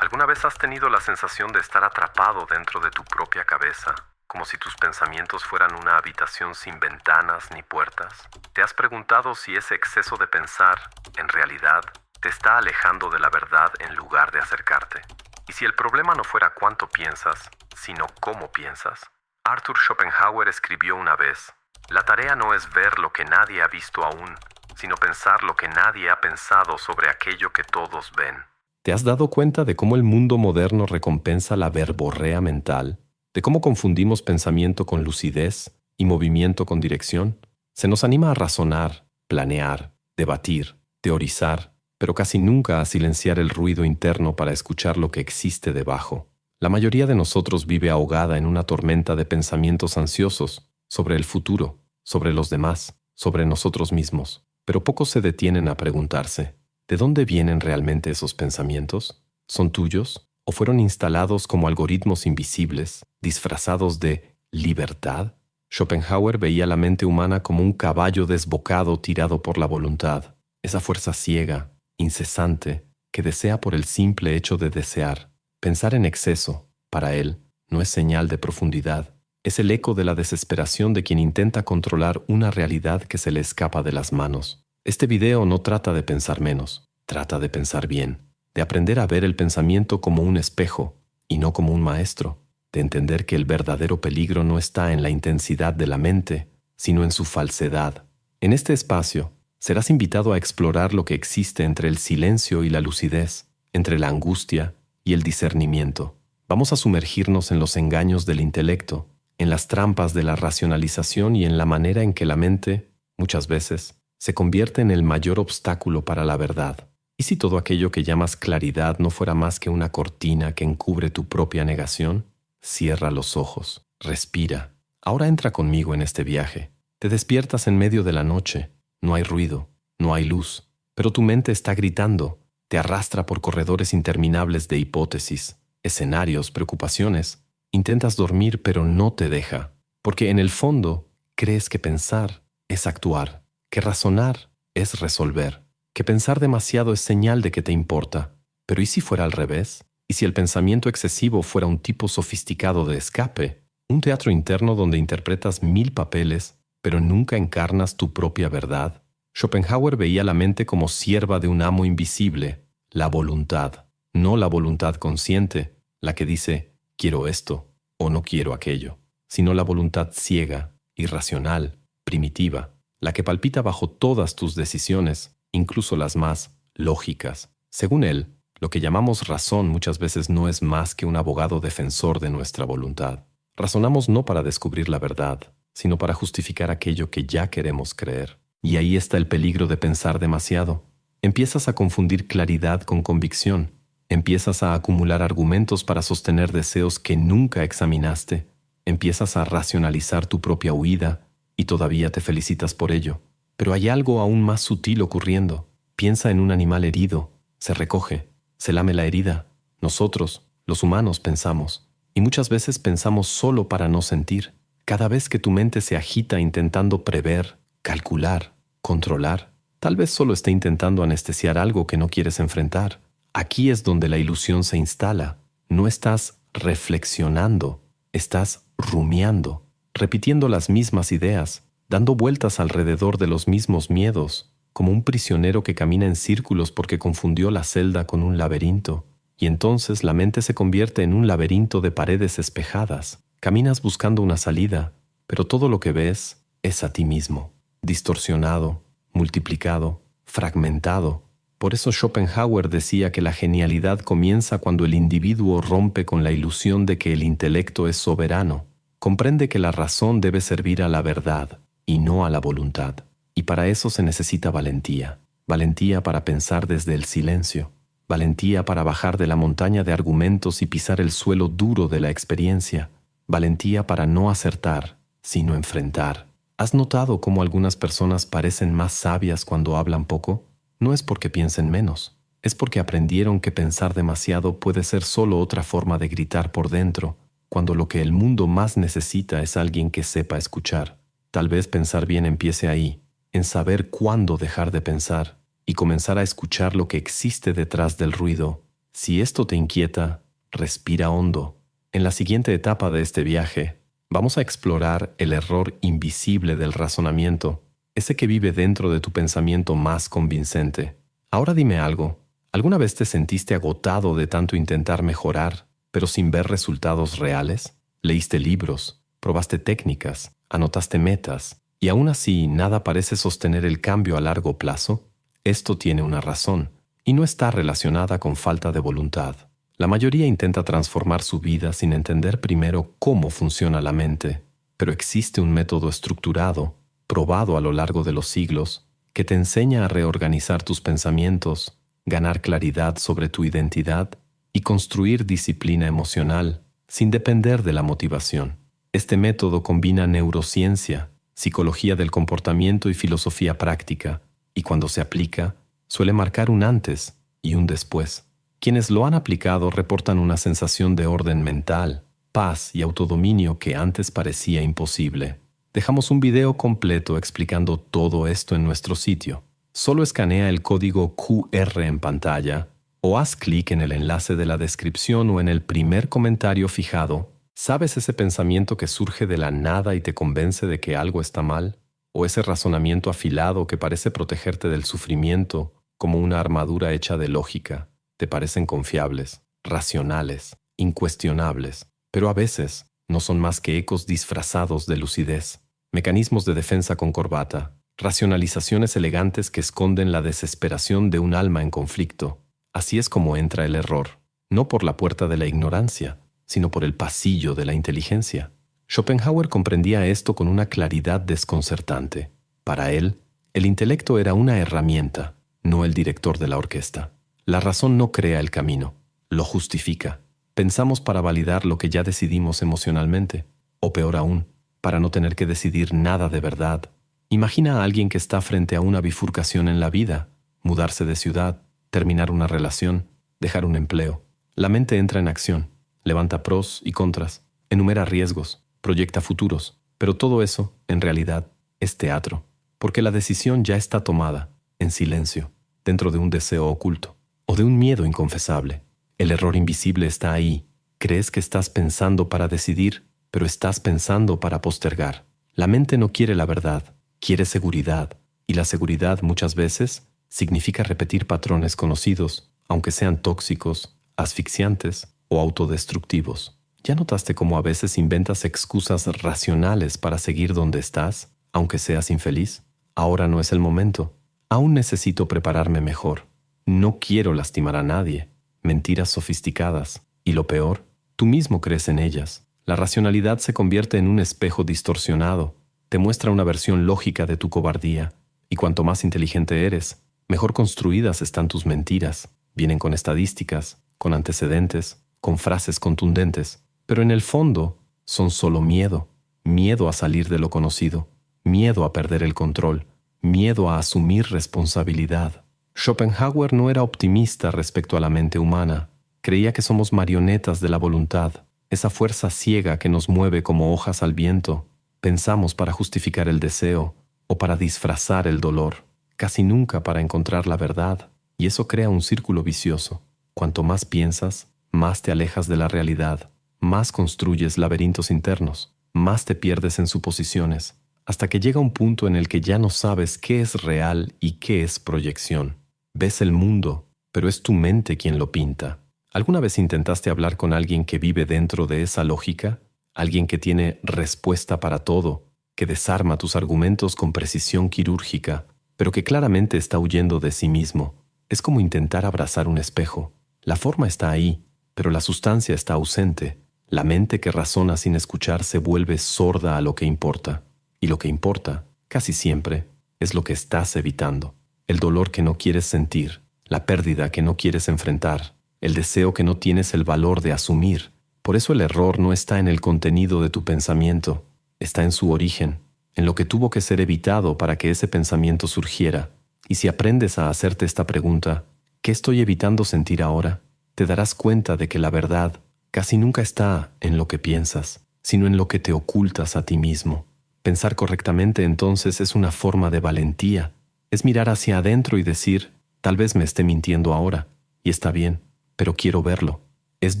¿Alguna vez has tenido la sensación de estar atrapado dentro de tu propia cabeza, como si tus pensamientos fueran una habitación sin ventanas ni puertas? ¿Te has preguntado si ese exceso de pensar, en realidad, te está alejando de la verdad en lugar de acercarte? Y si el problema no fuera cuánto piensas, sino cómo piensas. Arthur Schopenhauer escribió una vez: la tarea no es ver lo que nadie ha visto aún, sino pensar lo que nadie ha pensado sobre aquello que todos ven. ¿Te has dado cuenta de cómo el mundo moderno recompensa la verborrea mental? ¿De cómo confundimos pensamiento con lucidez y movimiento con dirección? Se nos anima a razonar, planear, debatir, teorizar, pero casi nunca a silenciar el ruido interno para escuchar lo que existe debajo. La mayoría de nosotros vive ahogada en una tormenta de pensamientos ansiosos sobre el futuro, sobre los demás, sobre nosotros mismos. Pero pocos se detienen a preguntarse: ¿de dónde vienen realmente esos pensamientos? ¿Son tuyos? ¿O fueron instalados como algoritmos invisibles, disfrazados de libertad? Schopenhauer veía la mente humana como un caballo desbocado tirado por la voluntad, esa fuerza ciega, incesante, que desea por el simple hecho de desear. Pensar en exceso, para él, no es señal de profundidad. Es el eco de la desesperación de quien intenta controlar una realidad que se le escapa de las manos. Este video no trata de pensar menos, trata de pensar bien, de aprender a ver el pensamiento como un espejo y no como un maestro, de entender que el verdadero peligro no está en la intensidad de la mente, sino en su falsedad. En este espacio, serás invitado a explorar lo que existe entre el silencio y la lucidez, entre la angustia y el discernimiento. Vamos a sumergirnos en los engaños del intelecto, en las trampas de la racionalización y en la manera en que la mente, muchas veces, se convierte en el mayor obstáculo para la verdad. ¿Y si todo aquello que llamas claridad no fuera más que una cortina que encubre tu propia negación? Cierra los ojos, respira. Ahora entra conmigo en este viaje. Te despiertas en medio de la noche. No hay ruido, no hay luz, pero tu mente está gritando. Te arrastra por corredores interminables de hipótesis, escenarios, preocupaciones. Intentas dormir, pero no te deja, porque en el fondo crees que pensar es actuar, que razonar es resolver, que pensar demasiado es señal de que te importa. Pero ¿y si fuera al revés? ¿Y si el pensamiento excesivo fuera un tipo sofisticado de escape? Un teatro interno donde interpretas 1000 papeles, pero nunca encarnas tu propia verdad. Schopenhauer veía la mente como sierva de un amo invisible, la voluntad, no la voluntad consciente, la que dice: quiero esto o no quiero aquello, sino la voluntad ciega, irracional, primitiva, la que palpita bajo todas tus decisiones, incluso las más lógicas. Según él, lo que llamamos razón muchas veces no es más que un abogado defensor de nuestra voluntad. Razonamos no para descubrir la verdad, sino para justificar aquello que ya queremos creer. Y ahí está el peligro de pensar demasiado. Empiezas a confundir claridad con convicción. Empiezas a acumular argumentos para sostener deseos que nunca examinaste. Empiezas a racionalizar tu propia huida y todavía te felicitas por ello. Pero hay algo aún más sutil ocurriendo. Piensa en un animal herido. Se recoge, se lame la herida. Nosotros, los humanos, pensamos. Y muchas veces pensamos solo para no sentir. Cada vez que tu mente se agita intentando prever, calcular, controlar, tal vez solo esté intentando anestesiar algo que no quieres enfrentar. Aquí es donde la ilusión se instala. No estás reflexionando, estás rumiando, repitiendo las mismas ideas, dando vueltas alrededor de los mismos miedos, como un prisionero que camina en círculos porque confundió la celda con un laberinto. Y entonces la mente se convierte en un laberinto de paredes espejadas. Caminas buscando una salida, pero todo lo que ves es a ti mismo, distorsionado, multiplicado, fragmentado. Por eso Schopenhauer decía que la genialidad comienza cuando el individuo rompe con la ilusión de que el intelecto es soberano. Comprende que la razón debe servir a la verdad y no a la voluntad. Y para eso se necesita valentía. Valentía para pensar desde el silencio. Valentía para bajar de la montaña de argumentos y pisar el suelo duro de la experiencia. Valentía para no acertar, sino enfrentar. ¿Has notado cómo algunas personas parecen más sabias cuando hablan poco? No es porque piensen menos, es porque aprendieron que pensar demasiado puede ser solo otra forma de gritar por dentro, cuando lo que el mundo más necesita es alguien que sepa escuchar. Tal vez pensar bien empiece ahí, en saber cuándo dejar de pensar y comenzar a escuchar lo que existe detrás del ruido, Si esto te inquieta, respira hondo. En la siguiente etapa de este viaje, vamos a explorar el error invisible del razonamiento, ese que vive dentro de tu pensamiento más convincente. Ahora dime algo. ¿Alguna vez te sentiste agotado de tanto intentar mejorar, pero sin ver resultados reales? Leíste libros, probaste técnicas, anotaste metas, y aún así nada parece sostener el cambio a largo plazo. Esto tiene una razón, y no está relacionada con falta de voluntad. La mayoría intenta transformar su vida sin entender primero cómo funciona la mente, pero existe un método estructurado, probado a lo largo de los siglos, que te enseña a reorganizar tus pensamientos, ganar claridad sobre tu identidad y construir disciplina emocional sin depender de la motivación. Este método combina neurociencia, psicología del comportamiento y filosofía práctica, y cuando se aplica, suele marcar un antes y un después. Quienes lo han aplicado reportan una sensación de orden mental, paz y autodominio que antes parecía imposible. Dejamos un video completo explicando todo esto en nuestro sitio. Solo escanea el código QR en pantalla o haz clic en el enlace de la descripción o en el primer comentario fijado. ¿Sabes ese pensamiento que surge de la nada y te convence de que algo está mal? ¿O ese razonamiento afilado que parece protegerte del sufrimiento como una armadura hecha de lógica? Te parecen confiables, racionales, incuestionables, pero a veces no son más que ecos disfrazados de lucidez, mecanismos de defensa con corbata, racionalizaciones elegantes que esconden la desesperación de un alma en conflicto. Así es como entra el error, no por la puerta de la ignorancia, sino por el pasillo de la inteligencia. Schopenhauer comprendía esto con una claridad desconcertante. Para él, el intelecto era una herramienta, no el director de la orquesta. La razón no crea el camino, lo justifica. Pensamos para validar lo que ya decidimos emocionalmente, o peor aún, para no tener que decidir nada de verdad. Imagina a alguien que está frente a una bifurcación en la vida, mudarse de ciudad, terminar una relación, dejar un empleo. La mente entra en acción, levanta pros y contras, enumera riesgos, proyecta futuros, pero todo eso, en realidad, es teatro, porque la decisión ya está tomada, en silencio, dentro de un deseo oculto, o de un miedo inconfesable. El error invisible está ahí. Crees que estás pensando para decidir, pero estás pensando para postergar. La mente no quiere la verdad, quiere seguridad, y la seguridad muchas veces significa repetir patrones conocidos, aunque sean tóxicos, asfixiantes o autodestructivos. ¿Ya notaste cómo a veces inventas excusas racionales para seguir donde estás, aunque seas infeliz? Ahora no es el momento. Aún necesito prepararme mejor. No quiero lastimar a nadie. Mentiras sofisticadas. Y lo peor, tú mismo crees en ellas. La racionalidad se convierte en un espejo distorsionado. Te muestra una versión lógica de tu cobardía. Y cuanto más inteligente eres, mejor construidas están tus mentiras. Vienen con estadísticas, con antecedentes, con frases contundentes. Pero en el fondo, son solo miedo. Miedo a salir de lo conocido. Miedo a perder el control. Miedo a asumir responsabilidad. Schopenhauer no era optimista respecto a la mente humana. Creía que somos marionetas de la voluntad, esa fuerza ciega que nos mueve como hojas al viento. Pensamos para justificar el deseo o para disfrazar el dolor, casi nunca para encontrar la verdad, y eso crea un círculo vicioso. Cuanto más piensas, más te alejas de la realidad, más construyes laberintos internos, más te pierdes en suposiciones, hasta que llega un punto en el que ya no sabes qué es real y qué es proyección. Ves el mundo, pero es tu mente quien lo pinta. ¿Alguna vez intentaste hablar con alguien que vive dentro de esa lógica? Alguien que tiene respuesta para todo, que desarma tus argumentos con precisión quirúrgica, pero que claramente está huyendo de sí mismo. Es como intentar abrazar un espejo. La forma está ahí, pero la sustancia está ausente. La mente que razona sin escuchar se vuelve sorda a lo que importa. Y lo que importa, casi siempre, es lo que estás evitando. El dolor que no quieres sentir, la pérdida que no quieres enfrentar, el deseo que no tienes el valor de asumir. Por eso el error no está en el contenido de tu pensamiento, está en su origen, en lo que tuvo que ser evitado para que ese pensamiento surgiera. Y si aprendes a hacerte esta pregunta, ¿qué estoy evitando sentir ahora?, te darás cuenta de que la verdad casi nunca está en lo que piensas, sino en lo que te ocultas a ti mismo. Pensar correctamente entonces es una forma de valentía. Es mirar hacia adentro y decir, tal vez me esté mintiendo ahora, y está bien. pero quiero verlo. Es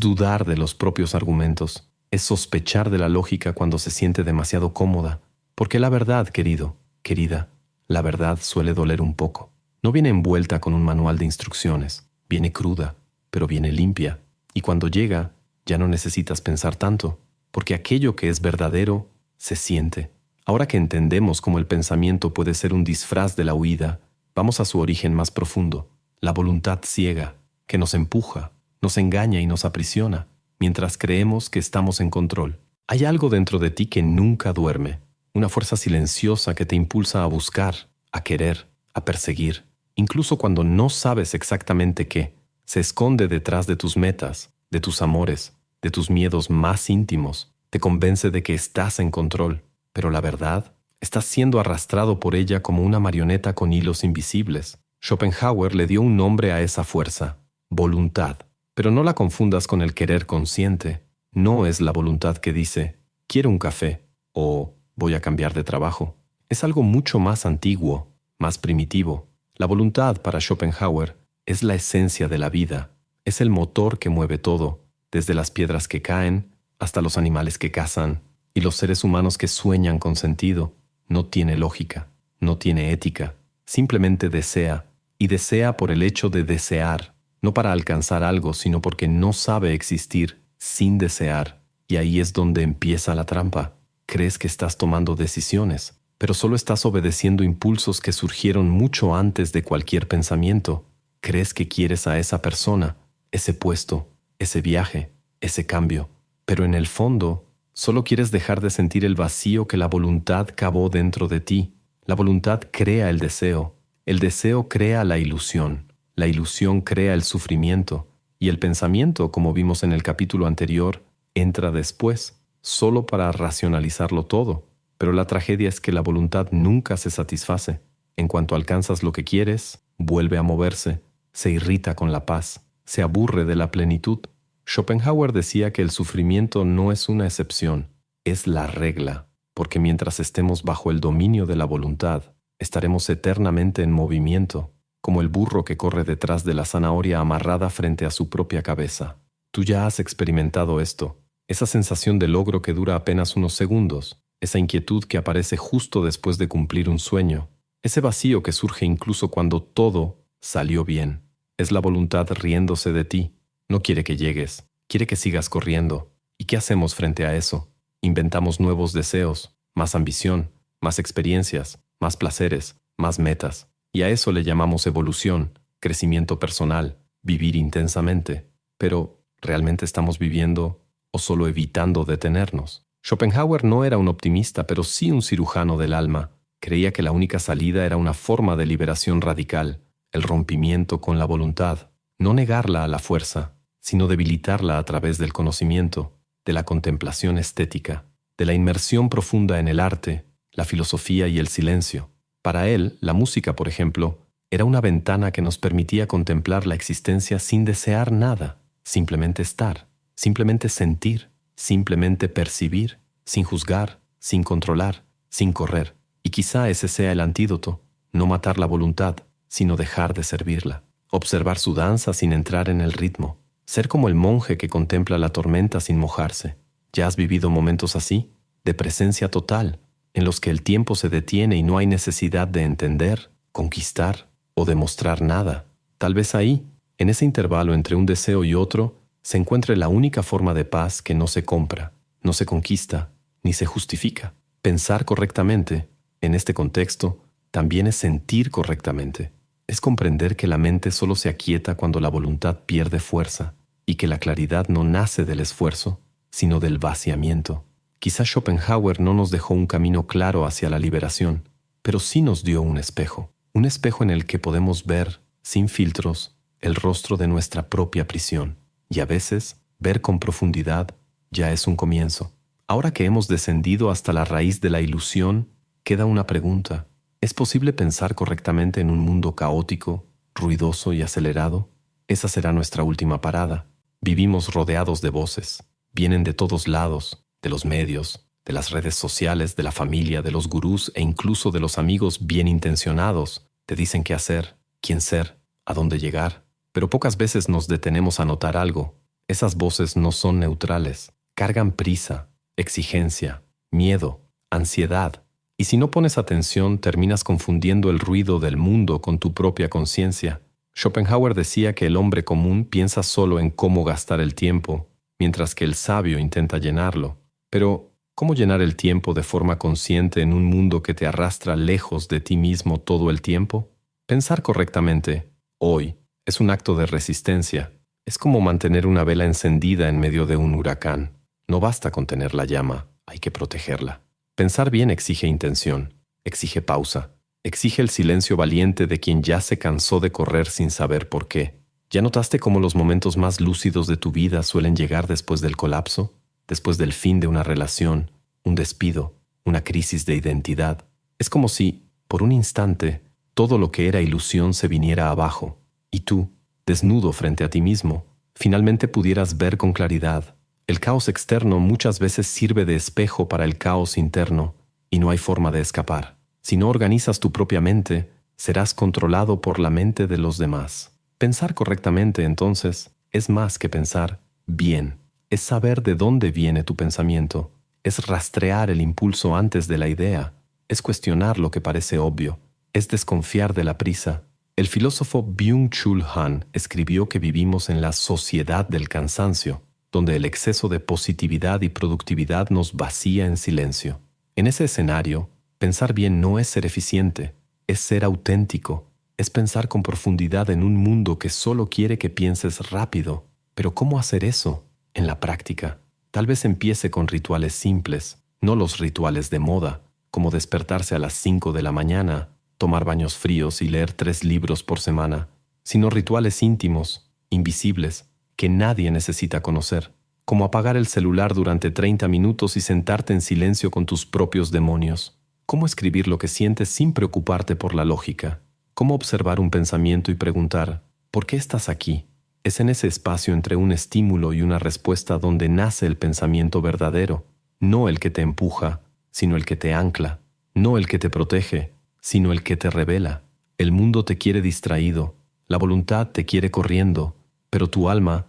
dudar de los propios argumentos, es sospechar de la lógica cuando se siente demasiado cómoda, porque la verdad, querido, querida, la verdad suele doler un poco. No viene envuelta con un manual de instrucciones, viene cruda, pero viene limpia, y cuando llega, ya no necesitas pensar tanto, porque aquello que es verdadero se siente. Ahora que entendemos cómo el pensamiento puede ser un disfraz de la huida, vamos a su origen más profundo, la voluntad ciega, que nos empuja, nos engaña y nos aprisiona, mientras creemos que estamos en control. Hay algo dentro de ti que nunca duerme, una fuerza silenciosa que te impulsa a buscar, a querer, a perseguir, incluso cuando no sabes exactamente qué. Se esconde detrás de tus metas, de tus amores, de tus miedos más íntimos. Te convence de que estás en control, pero la verdad, estás siendo arrastrado por ella como una marioneta con hilos invisibles. Schopenhauer le dio un nombre a esa fuerza, voluntad. Pero no la confundas con el querer consciente. No es la voluntad que dice, quiero un café o voy a cambiar de trabajo. Es algo mucho más antiguo, más primitivo. La voluntad, para Schopenhauer, es la esencia de la vida. Es el motor que mueve todo, desde las piedras que caen hasta los animales que cazan y los seres humanos que sueñan con sentido. No tiene lógica, no tiene ética. Simplemente desea, y desea por el hecho de desear. No para alcanzar algo, sino porque no sabe existir sin desear. Y ahí es donde empieza la trampa. Crees que estás tomando decisiones, pero solo estás obedeciendo impulsos que surgieron mucho antes de cualquier pensamiento. Crees que quieres a esa persona, ese puesto, ese viaje, ese cambio. Pero en el fondo, solo quieres dejar de sentir el vacío que la voluntad cavó dentro de ti. La voluntad crea el deseo crea la ilusión. La ilusión crea el sufrimiento, y el pensamiento, como vimos en el capítulo anterior, entra después, solo para racionalizarlo todo. Pero la tragedia es que la voluntad nunca se satisface. En cuanto alcanzas lo que quieres, vuelve a moverse, se irrita con la paz, se aburre de la plenitud. Schopenhauer decía que el sufrimiento no es una excepción, es la regla, porque mientras estemos bajo el dominio de la voluntad, estaremos eternamente en movimiento, como el burro que corre detrás de la zanahoria amarrada frente a su propia cabeza. Tú ya has experimentado esto, esa sensación de logro que dura apenas unos segundos, esa inquietud que aparece justo después de cumplir un sueño, ese vacío que surge incluso cuando todo salió bien. Es la voluntad riéndose de ti. No quiere que llegues, quiere que sigas corriendo. ¿Y qué hacemos frente a eso? Inventamos nuevos deseos, más ambición, más experiencias, más placeres, más metas. Y a eso le llamamos evolución, crecimiento personal, vivir intensamente. Pero, ¿realmente estamos viviendo o solo evitando detenernos? Schopenhauer no era un optimista, pero sí un cirujano del alma. Creía que la única salida era una forma de liberación radical, el rompimiento con la voluntad. No negarla a la fuerza, sino debilitarla a través del conocimiento, de la contemplación estética, de la inmersión profunda en el arte, la filosofía y el silencio. Para él, la música, por ejemplo, era una ventana que nos permitía contemplar la existencia sin desear nada, simplemente estar, simplemente sentir, simplemente percibir, sin juzgar, sin controlar, sin correr. Y quizá ese sea el antídoto, no matar la voluntad, sino dejar de servirla. Observar su danza sin entrar en el ritmo. Ser como el monje que contempla la tormenta sin mojarse. ¿Ya has vivido momentos así? De presencia total, en los que el tiempo se detiene y no hay necesidad de entender, conquistar o demostrar nada. Tal vez ahí, en ese intervalo entre un deseo y otro, se encuentre la única forma de paz que no se compra, no se conquista, ni se justifica. Pensar correctamente, en este contexto, también es sentir correctamente. Es comprender que la mente solo se aquieta cuando la voluntad pierde fuerza y que la claridad no nace del esfuerzo, sino del vaciamiento. Quizás Schopenhauer no nos dejó un camino claro hacia la liberación, pero sí nos dio un espejo en el que podemos ver, sin filtros, el rostro de nuestra propia prisión. Y a veces, ver con profundidad ya es un comienzo. Ahora que hemos descendido hasta la raíz de la ilusión, queda una pregunta. ¿Es posible pensar correctamente en un mundo caótico, ruidoso y acelerado? Esa será nuestra última parada. Vivimos rodeados de voces. Vienen de todos lados, de los medios, de las redes sociales, de la familia, de los gurús e incluso de los amigos bien intencionados. Te dicen qué hacer, quién ser, a dónde llegar. Pero pocas veces nos detenemos a notar algo. Esas voces no son neutrales. Cargan prisa, exigencia, miedo, ansiedad. Y si no pones atención, terminas confundiendo el ruido del mundo con tu propia conciencia. Schopenhauer decía que el hombre común piensa solo en cómo gastar el tiempo, mientras que el sabio intenta llenarlo. Pero, ¿cómo llenar el tiempo de forma consciente en un mundo que te arrastra lejos de ti mismo todo el tiempo? Pensar correctamente, hoy, es un acto de resistencia. Es como mantener una vela encendida en medio de un huracán. No basta con tener la llama, hay que protegerla. Pensar bien exige intención, exige pausa, exige el silencio valiente de quien ya se cansó de correr sin saber por qué. ¿Ya notaste cómo los momentos más lúcidos de tu vida suelen llegar después del colapso? Después del fin de una relación, un despido, una crisis de identidad. Es como si, por un instante, todo lo que era ilusión se viniera abajo, y tú, desnudo frente a ti mismo, finalmente pudieras ver con claridad. El caos externo muchas veces sirve de espejo para el caos interno, y no hay forma de escapar. Si no organizas tu propia mente, serás controlado por la mente de los demás. Pensar correctamente, entonces, es más que pensar bien. Es saber de dónde viene tu pensamiento. Es rastrear el impulso antes de la idea. Es cuestionar lo que parece obvio. Es desconfiar de la prisa. El filósofo Byung-Chul Han escribió que vivimos en la sociedad del cansancio, donde el exceso de positividad y productividad nos vacía en silencio. En ese escenario, pensar bien no es ser eficiente, es ser auténtico, es pensar con profundidad en un mundo que solo quiere que pienses rápido. Pero ¿cómo hacer eso? En la práctica. Tal vez empiece con rituales simples, no los rituales de moda, como despertarse a las 5 de la mañana, tomar baños fríos y leer 3 libros por semana, sino rituales íntimos, invisibles, que nadie necesita conocer, como apagar el celular durante 30 minutos y sentarte en silencio con tus propios demonios. Cómo escribir lo que sientes sin preocuparte por la lógica. Cómo observar un pensamiento y preguntar, ¿por qué estás aquí? Es en ese espacio entre un estímulo y una respuesta donde nace el pensamiento verdadero, no el que te empuja, sino el que te ancla, no el que te protege, sino el que te revela. El mundo te quiere distraído, la voluntad te quiere corriendo, pero tu alma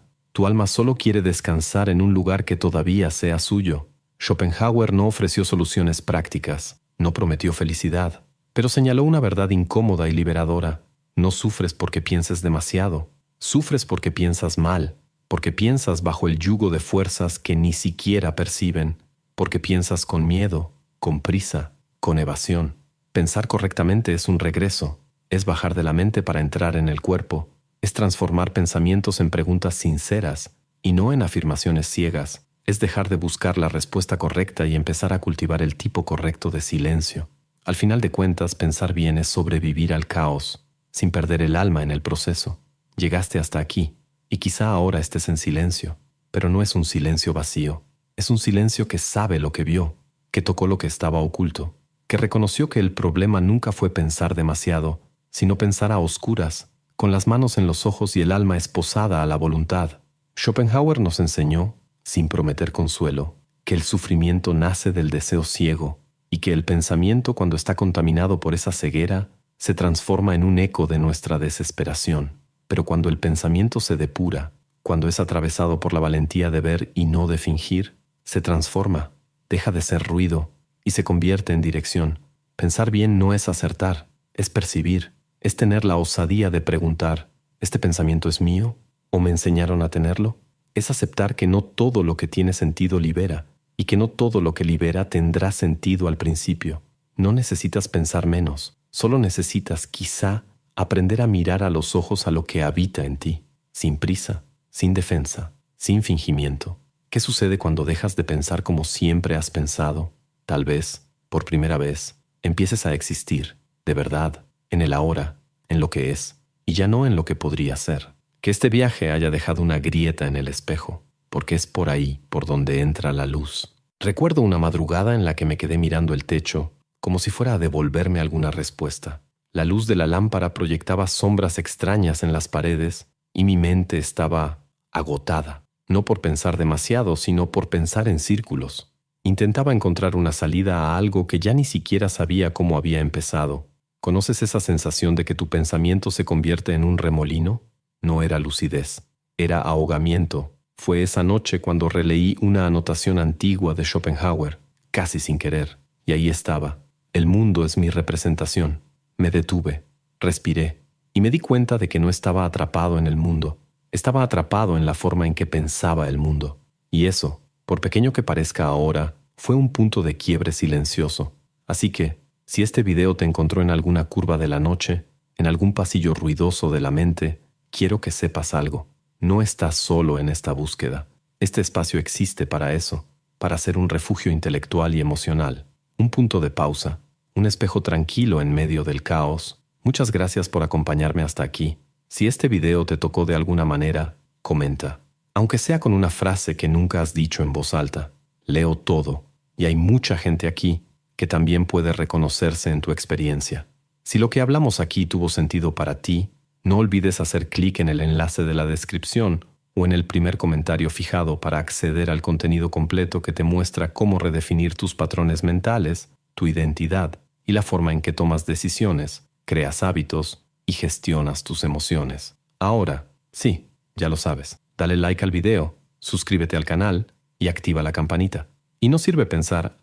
solo quiere descansar en un lugar que todavía sea suyo. Schopenhauer no ofreció soluciones prácticas, no prometió felicidad, pero señaló una verdad incómoda y liberadora. No sufres porque pienses demasiado, sufres porque piensas mal, porque piensas bajo el yugo de fuerzas que ni siquiera perciben, porque piensas con miedo, con prisa, con evasión. Pensar correctamente es un regreso, es bajar de la mente para entrar en el cuerpo, es transformar pensamientos en preguntas sinceras y no en afirmaciones ciegas, es dejar de buscar la respuesta correcta y empezar a cultivar el tipo correcto de silencio. Al final de cuentas, pensar bien es sobrevivir al caos, sin perder el alma en el proceso. Llegaste hasta aquí, y quizá ahora estés en silencio, pero no es un silencio vacío, es un silencio que sabe lo que vio, que tocó lo que estaba oculto, que reconoció que el problema nunca fue pensar demasiado, sino pensar a oscuras, con las manos en los ojos y el alma esposada a la voluntad. Schopenhauer nos enseñó, sin prometer consuelo, que el sufrimiento nace del deseo ciego y que el pensamiento, cuando está contaminado por esa ceguera, se transforma en un eco de nuestra desesperación. Pero cuando el pensamiento se depura, cuando es atravesado por la valentía de ver y no de fingir, se transforma, deja de ser ruido y se convierte en dirección. Pensar bien no es acertar, es percibir. Es tener la osadía de preguntar, ¿este pensamiento es mío? ¿O me enseñaron a tenerlo? Es aceptar que no todo lo que tiene sentido libera, y que no todo lo que libera tendrá sentido al principio. No necesitas pensar menos, solo necesitas, quizá, aprender a mirar a los ojos a lo que habita en ti, sin prisa, sin defensa, sin fingimiento. ¿Qué sucede cuando dejas de pensar como siempre has pensado? Tal vez, por primera vez, empieces a existir, de verdad, en el ahora, en lo que es, y ya no en lo que podría ser. Que este viaje haya dejado una grieta en el espejo, porque es por ahí por donde entra la luz. Recuerdo una madrugada en la que me quedé mirando el techo, como si fuera a devolverme alguna respuesta. La luz de la lámpara proyectaba sombras extrañas en las paredes, y mi mente estaba agotada, no por pensar demasiado, sino por pensar en círculos. Intentaba encontrar una salida a algo que ya ni siquiera sabía cómo había empezado. ¿Conoces esa sensación de que tu pensamiento se convierte en un remolino? No era lucidez, era ahogamiento. Fue esa noche cuando releí una anotación antigua de Schopenhauer, casi sin querer, y ahí estaba. El mundo es mi representación. Me detuve, respiré, y me di cuenta de que no estaba atrapado en el mundo. Estaba atrapado en la forma en que pensaba el mundo. Y eso, por pequeño que parezca ahora, fue un punto de quiebre silencioso. Así que, si este video te encontró en alguna curva de la noche, en algún pasillo ruidoso de la mente, quiero que sepas algo. No estás solo en esta búsqueda. Este espacio existe para eso, para ser un refugio intelectual y emocional, un punto de pausa, un espejo tranquilo en medio del caos. Muchas gracias por acompañarme hasta aquí. Si este video te tocó de alguna manera, comenta. Aunque sea con una frase que nunca has dicho en voz alta. Leo todo, y hay mucha gente aquí que también puede reconocerse en tu experiencia. Si lo que hablamos aquí tuvo sentido para ti, no olvides hacer clic en el enlace de la descripción o en el primer comentario fijado para acceder al contenido completo que te muestra cómo redefinir tus patrones mentales, tu identidad y la forma en que tomas decisiones, creas hábitos y gestionas tus emociones. Ahora, sí, ya lo sabes, dale like al video, suscríbete al canal y activa la campanita. Y no sirve pensar,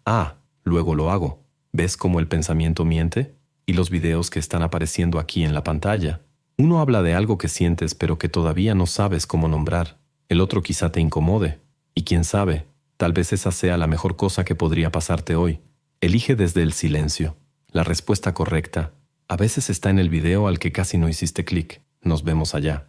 luego lo hago. ¿Ves cómo el pensamiento miente? Y los videos que están apareciendo aquí en la pantalla. Uno habla de algo que sientes pero que todavía no sabes cómo nombrar. El otro quizá te incomode. Y quién sabe, tal vez esa sea la mejor cosa que podría pasarte hoy. Elige desde el silencio. La respuesta correcta a veces está en el video al que casi no hiciste clic. Nos vemos allá.